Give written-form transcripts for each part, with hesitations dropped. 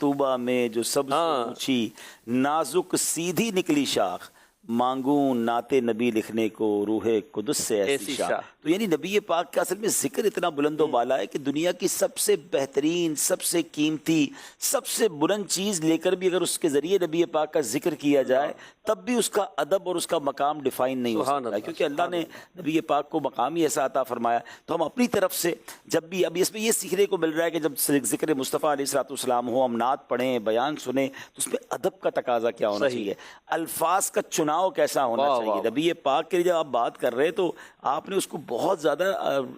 طوبہ میں جو سب سے اونچی نازک سیدھی نکلی شاخ، مانگوں نعت نبی لکھنے کو روح قدس سے ایسی شاخ۔ تو یعنی نبی پاک کا اصل میں ذکر اتنا بلند و بالا ہے کہ دنیا کی سب سے بہترین، سب سے قیمتی، سب سے بلند چیز لے کر بھی اگر اس کے ذریعے نبی پاک کا ذکر کیا جائے تب بھی اس کا ادب اور اس کا مقام ڈیفائن نہیں ہو سکتا ہے، کیونکہ اللہ نے نبی پاک کو مقام ہی ایسا عطا فرمایا۔ تو ہم اپنی طرف سے جب بھی ابھی اس میں یہ سیکھنے کو مل رہا ہے کہ جب ذکر مصطفیٰ علیہ الصلوۃ والسلام ہو، ہم نعت پڑھیں، بیان سنیں، تو اس میں ادب کا تقاضا کیا ہونا چاہیے، الفاظ کا چناؤ کیسا ہونا چاہیے۔ نبی پاک کے لیے جب آپ بات کر رہے ہیں تو آپ نے اس کو بہت زیادہ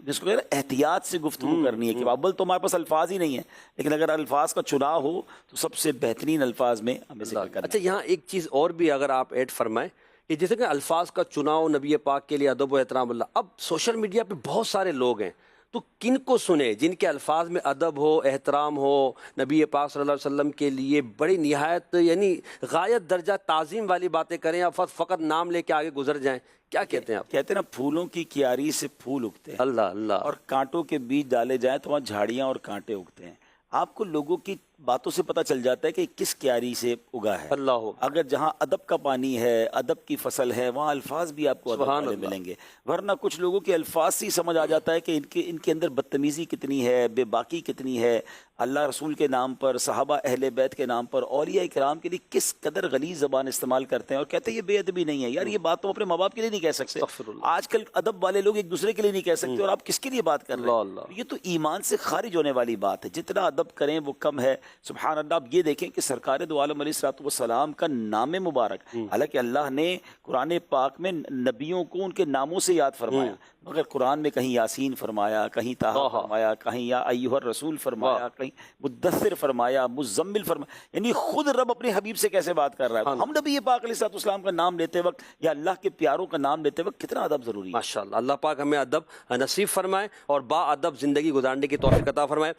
جس کو احتیاط سے گفتگو کرنی ہے کہ اول تو ہمارے پاس الفاظ ہی نہیں ہیں، لیکن اگر الفاظ کا چناؤ ہو تو سب سے بہترین الفاظ میں ہمیں ذکر کرنا ہے۔ اچھا، یہاں ایک چیز اور بھی اگر آپ ایڈ فرمائیں کہ جیسے کہ الفاظ کا چناؤ نبی پاک کے لیے ادب و احترام اللہ، اب سوشل میڈیا پہ بہت سارے لوگ ہیں، تو کن کو سنیں جن کے الفاظ میں ادب ہو، احترام ہو، نبی پاک صلی اللہ علیہ وسلم کے لیے بڑی نہایت یعنی غایت درجہ تعظیم والی باتیں کریں، یا فقط نام لے کے آگے گزر جائیں؟ کیا کہتے ہیں آپ؟ کہتے ہیں نا، پھولوں کی کیاری سے پھول اگتے ہیں، اللہ اللہ، اور کانٹوں کے بیج ڈالے جائیں تو وہاں جھاڑیاں اور کانٹے اگتے ہیں۔ آپ کو لوگوں کی باتوں سے پتہ چل جاتا ہے کہ کس کیاری سے اگا ہے۔ اللہ، اگر جہاں ادب کا پانی ہے، ادب کی فصل ہے، وہاں الفاظ بھی آپ کو ادب والے ملیں گے، ورنہ کچھ لوگوں کے الفاظ سے ہی سمجھ آ جاتا ہے کہ ان کے اندر بدتمیزی کتنی ہے، بے باکی کتنی ہے، اللہ رسول کے نام پر، صحابہ اہل بیت کے نام پر، اولیاء کرام کے لیے کس قدر غلیظ زبان استعمال کرتے ہیں، اور کہتے ہیں یہ بے ادبی نہیں ہے۔ یار یہ بات تو اپنے ماں باپ کے لیے نہیں کہہ سکتے، آج کل ادب والے لوگ ایک دوسرے کے لیے نہیں کہہ سکتے، اور آپ کس کے لیے بات کر رہے ہیں؟ یہ تو ایمان سے خارج ہونے والی بات ہے، جتنا ادب کریں وہ کم ہے۔ سبحان اللہ۔ اب یہ دیکھیں کہ سرکار دو عالم علیہ الصلوۃ والسلام کا نام مبارک، حالانکہ اللہ نے قرآن پاک میں نبیوں کو ان کے ناموں سے یاد فرمایا، مگر قرآن میں کہیں یاسین فرمایا، کہیں طٰہٰ فرمایا، کہیں یا ایھا الرسول فرمایا، کہیں مدثر فرمایا، مزمل فرمایا، یعنی خود رب اپنے حبیب سے کیسے بات کر رہا ہے۔ ہم نبی پاک علیہ الصلوۃ والسلام کا نام لیتے وقت یا اللہ کے پیاروں کا نام لیتے وقت کتنا ادب ضروری ہے۔ ماشاءاللہ، اللہ پاک ہمیں ادب نصیب فرمائے اور با ادب زندگی گزارنے کی توفیق عطا فرمائے۔